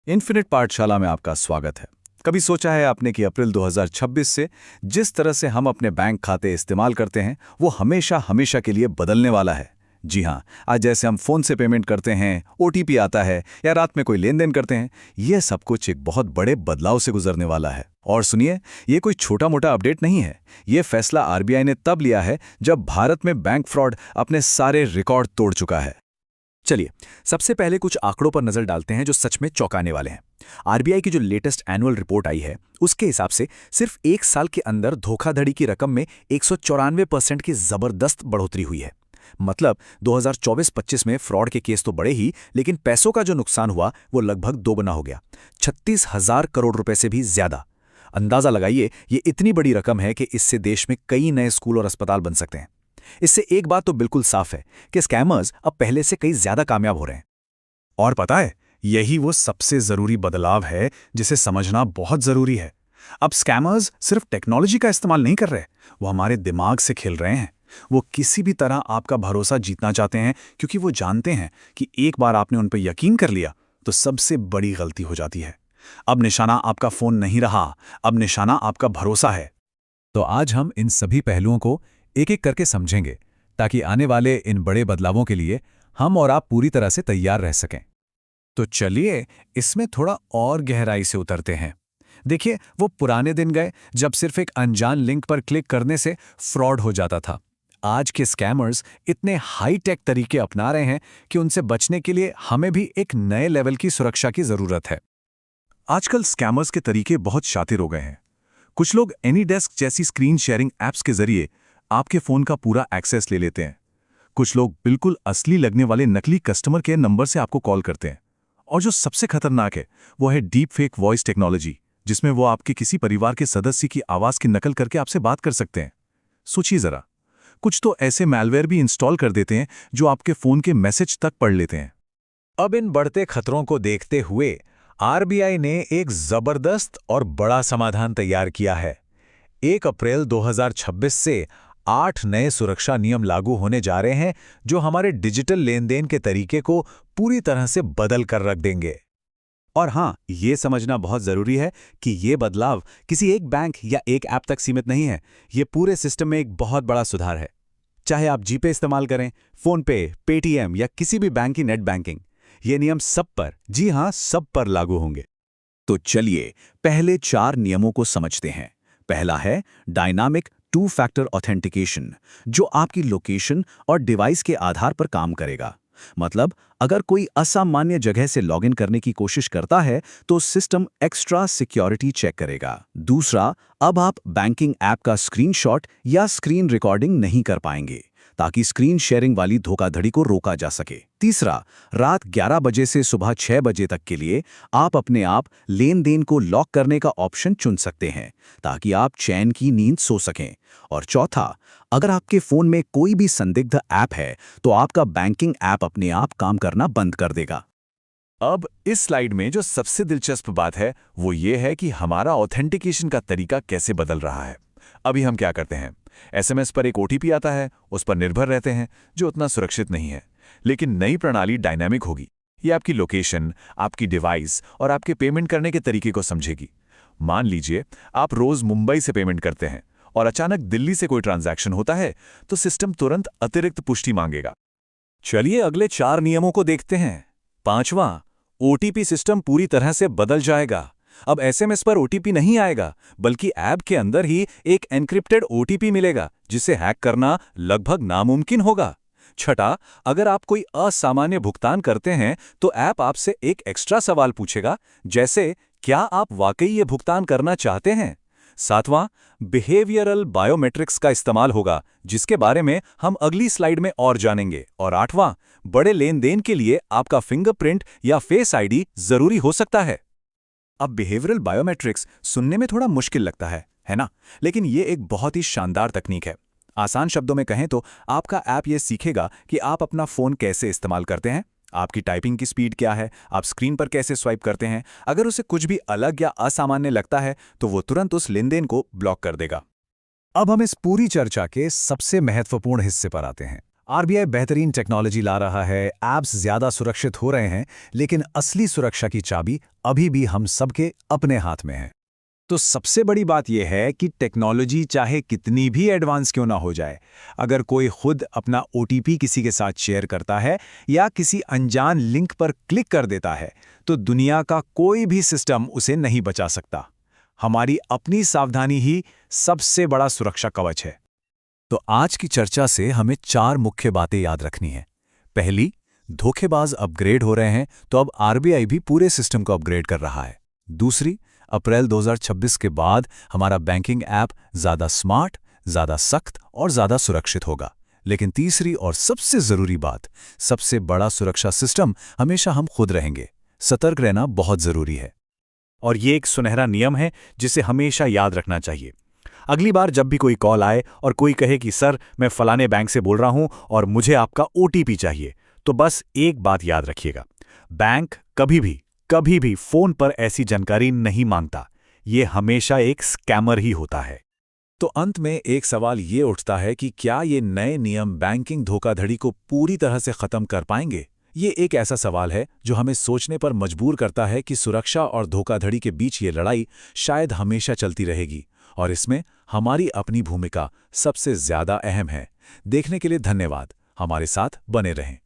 Infinite पाठशाला में आपका स्वागत है। कभी सोचा है आपने कि अप्रैल 2026 से जिस तरह से हम अपने बैंक खाते इस्तेमाल करते हैं वो हमेशा हमेशा के लिए बदलने वाला है। जी हाँ, आज जैसे हम फोन से पेमेंट करते हैं, ओटीपी आता है या रात में कोई लेन देन करते हैं, यह सब कुछ एक बहुत बड़े बदलाव से गुजरने वाला है। और सुनिए, ये कोई छोटा मोटा अपडेट नहीं है। ये फैसला आरबीआई ने तब लिया है जब भारत में बैंक फ्रॉड अपने सारे रिकॉर्ड तोड़ चुका है। चलिए, सबसे पहले कुछ आंकड़ों पर नजर डालते हैं जो सच में चौंकाने वाले हैं। आरबीआई की जो लेटेस्ट एनुअल रिपोर्ट आई है, उसके हिसाब से सिर्फ एक साल के अंदर धोखाधड़ी की रकम में 194% की जबरदस्त बढ़ोतरी हुई है। मतलब 2024-25 में फ्रॉड के केस तो बढ़े ही, लेकिन पैसों का जो नुकसान हुआ वो लगभग दोगुना हो गया, 36,000 करोड़ रुपए से भी ज्यादा। अंदाजा लगाइए, ये इतनी बड़ी रकम है कि इससे देश में कई नए स्कूल और अस्पताल बन सकते हैं। इससे एक बात तो बिल्कुल साफ है कि स्कैमर्स अब पहले से कई ज्यादा कामयाब हो रहे हैं। और पता है, यही वो सबसे जरूरी बदलाव है जिसे समझना बहुत जरूरी है। अब स्कैमर्स सिर्फ टेक्नोलॉजी का इस्तेमाल नहीं कर रहे, वो हमारे दिमाग से खेल रहे हैं। वो किसी भी तरह आपका भरोसा जीतना चाहते हैं, क्योंकि वो जानते हैं कि एक बार आपने उन पर यकीन कर लिया तो सबसे बड़ी गलती हो जाती है। अब निशाना आपका फोन नहीं रहा, अब निशाना आपका भरोसा है। तो आज हम इन सभी पहलुओं को एक एक करके समझेंगे, ताकि आने वाले इन बड़े बदलावों के लिए हम और आप पूरी तरह से तैयार रह सकें। तो चलिए, इसमें थोड़ा और गहराई से उतरते हैं। देखिए, वो पुराने दिन गए जब सिर्फ एक अनजान लिंक पर क्लिक करने से फ्रॉड हो जाता था। आज के स्कैमर्स इतने हाई टेक तरीके अपना रहे हैं कि उनसे बचने के लिए हमें भी एक नए लेवल की सुरक्षा की जरूरत है। आजकल स्कैमर्स के तरीके बहुत शातिर हो गए हैं। कुछ लोग एनीडेस्क जैसी स्क्रीन शेयरिंग ऐप्स के जरिए आपके फोन का पूरा एक्सेस ले लेते हैं। कुछ लोग बिल्कुल असली लगने वाले नकली कस्टमर केयर नंबर से आपको कॉल करते हैं। और जो सबसे खतरनाक है, वो है डीप फेक वॉइस टेक्नोलॉजी, जिसमें वो आपके किसी परिवार के सदस्य की आवाज की नकल करके आपसे बात कर सकते हैं। सोचिए जरा, कुछ तो ऐसे मैलवेयर भी इंस्टॉल कर देते हैं जो आपके फोन के मैसेज तक पढ़ लेते हैं। अब इन बढ़ते खतरों को देखते हुए आरबीआई ने एक जबरदस्त और बड़ा समाधान तैयार किया है। 1 अप्रैल 2026 से 8 नए सुरक्षा नियम लागू होने जा रहे हैं जो हमारे डिजिटल लेन देन के तरीके को पूरी तरह से बदल कर रख देंगे। और हाँ, ये समझना बहुत जरूरी है कि ये बदलाव किसी एक बैंक या एक ऐप तक सीमित नहीं है। ये पूरे सिस्टम में एक बहुत बड़ा सुधार है। चाहे आप जीपे इस्तेमाल करें, फोन पे, पेटीएम या किसी भी बैंक की नेट बैंकिंग, ये नियम सब पर, जी हाँ, सब पर लागू होंगे। तो चलिए, पहले 4 नियमों को समझते हैं। पहला है डायनामिक 2 फैक्टर ऑथेंटिकेशन, जो आपकी लोकेशन और डिवाइस के आधार पर काम करेगा। मतलब, अगर कोई असामान्य जगह से लॉगिन करने की कोशिश करता है तो सिस्टम एक्स्ट्रा सिक्योरिटी चेक करेगा। दूसरा, अब आप बैंकिंग ऐप का स्क्रीनशॉट या स्क्रीन रिकॉर्डिंग नहीं कर पाएंगे, ताकि स्क्रीन शेयरिंग वाली धोखाधड़ी को रोका जा सके। तीसरा, रात 11 बजे से सुबह 6 बजे तक के लिए आप अपने आप लेन देन को लॉक करने का ऑप्शन चुन सकते हैं, ताकि आप चैन की नींद सो सकें। और चौथा, अगर आपके फोन में कोई भी संदिग्ध ऐप है तो आपका बैंकिंग ऐप अपने आप काम करना बंद कर देगा। अब इस स्लाइड में जो सबसे दिलचस्प बात है वो ये है कि हमारा ऑथेंटिकेशन का तरीका कैसे बदल रहा है। अभी हम क्या करते हैं, एसएमएस पर एक ओटीपी आता है, उस पर निर्भर रहते हैं, जो उतना सुरक्षित नहीं है। लेकिन नई प्रणाली डायनामिक होगी। ये आपकी लोकेशन, आपकी डिवाइस और आपके पेमेंट करने के तरीके को समझेगी। मान लीजिए आप रोज मुंबई से पेमेंट करते हैं और अचानक दिल्ली से कोई ट्रांजैक्शन होता है, तो सिस्टम तुरंत अतिरिक्त पुष्टि मांगेगा। चलिए, अगले 4 नियमों को देखते हैं। 5वां, ओटीपी सिस्टम पूरी तरह से बदल जाएगा। अब एसएमएस पर ओटीपी नहीं आएगा, बल्कि ऐप के अंदर ही एक एन्क्रिप्टेड ओटीपी मिलेगा, जिसे हैक करना लगभग नामुमकिन होगा। छठा, अगर आप कोई असामान्य भुगतान करते हैं तो ऐप आपसे एक एक्स्ट्रा सवाल पूछेगा, जैसे क्या आप वाकई ये भुगतान करना चाहते हैं। 7वां, बिहेवियरल बायोमेट्रिक्स का इस्तेमाल होगा, जिसके बारे में हम अगली स्लाइड में और जानेंगे। और 8वां, बड़े लेन देन के लिए आपका फिंगरप्रिंट या फेस आईडी जरूरी हो सकता है। अब बिहेवियरल बायोमेट्रिक्स सुनने में थोड़ा मुश्किल लगता है ना? लेकिन ये एक बहुत ही शानदार तकनीक है। आसान शब्दों में कहें तो आपका ऐप ये सीखेगा कि आप अपना फोन कैसे इस्तेमाल करते हैं, आपकी टाइपिंग की स्पीड क्या है, आप स्क्रीन पर कैसे स्वाइप करते हैं। अगर उसे कुछ भी अलग या असामान्य लगता है तो वो तुरंत उस लेनदेन को ब्लॉक कर देगा। अब हम इस पूरी चर्चा के सबसे महत्वपूर्ण हिस्से पर आते हैं। आरबीआई बेहतरीन टेक्नोलॉजी ला रहा है, ऐप्स ज्यादा सुरक्षित हो रहे हैं, लेकिन असली सुरक्षा की चाबी अभी भी हम सबके अपने हाथ में है। तो सबसे बड़ी बात यह है कि टेक्नोलॉजी चाहे कितनी भी एडवांस क्यों ना हो जाए, अगर कोई खुद अपना ओटीपी किसी के साथ शेयर करता है या किसी अनजान लिंक पर क्लिक कर देता है, तो दुनिया का कोई भी सिस्टम उसे नहीं बचा सकता। हमारी अपनी सावधानी ही सबसे बड़ा सुरक्षा कवच है। तो आज की चर्चा से हमें 4 मुख्य बातें याद रखनी है। पहली, धोखेबाज अपग्रेड हो रहे हैं, तो अब आरबीआई भी पूरे सिस्टम को अपग्रेड कर रहा है। दूसरी, अप्रैल 2026 के बाद हमारा बैंकिंग ऐप ज़्यादा स्मार्ट, ज़्यादा सख्त और ज़्यादा सुरक्षित होगा। लेकिन तीसरी और सबसे ज़रूरी बात, सबसे बड़ा सुरक्षा सिस्टम हमेशा हम खुद रहेंगे। सतर्क रहना बहुत ज़रूरी है। और ये एक सुनहरा नियम है जिसे हमेशा याद रखना चाहिए। अगली बार जब भी कोई कॉल आए और कोई कहे कि सर मैं फलाने बैंक से बोल रहा हूं और मुझे आपका ओटीपी चाहिए, तो बस एक बात याद रखिएगा, बैंक कभी भी फोन पर ऐसी जानकारी नहीं मांगता। ये हमेशा एक स्कैमर ही होता है। तो अंत में एक सवाल ये उठता है कि क्या ये नए नियम बैंकिंग धोखाधड़ी को पूरी तरह से खत्म कर पाएंगे? ये एक ऐसा सवाल है जो हमें सोचने पर मजबूर करता है कि सुरक्षा और धोखाधड़ी के बीच ये लड़ाई शायद हमेशा चलती रहेगी, और इसमें हमारी अपनी भूमिका सबसे ज्यादा अहम है। देखने के लिए धन्यवाद। हमारे साथ बने रहें।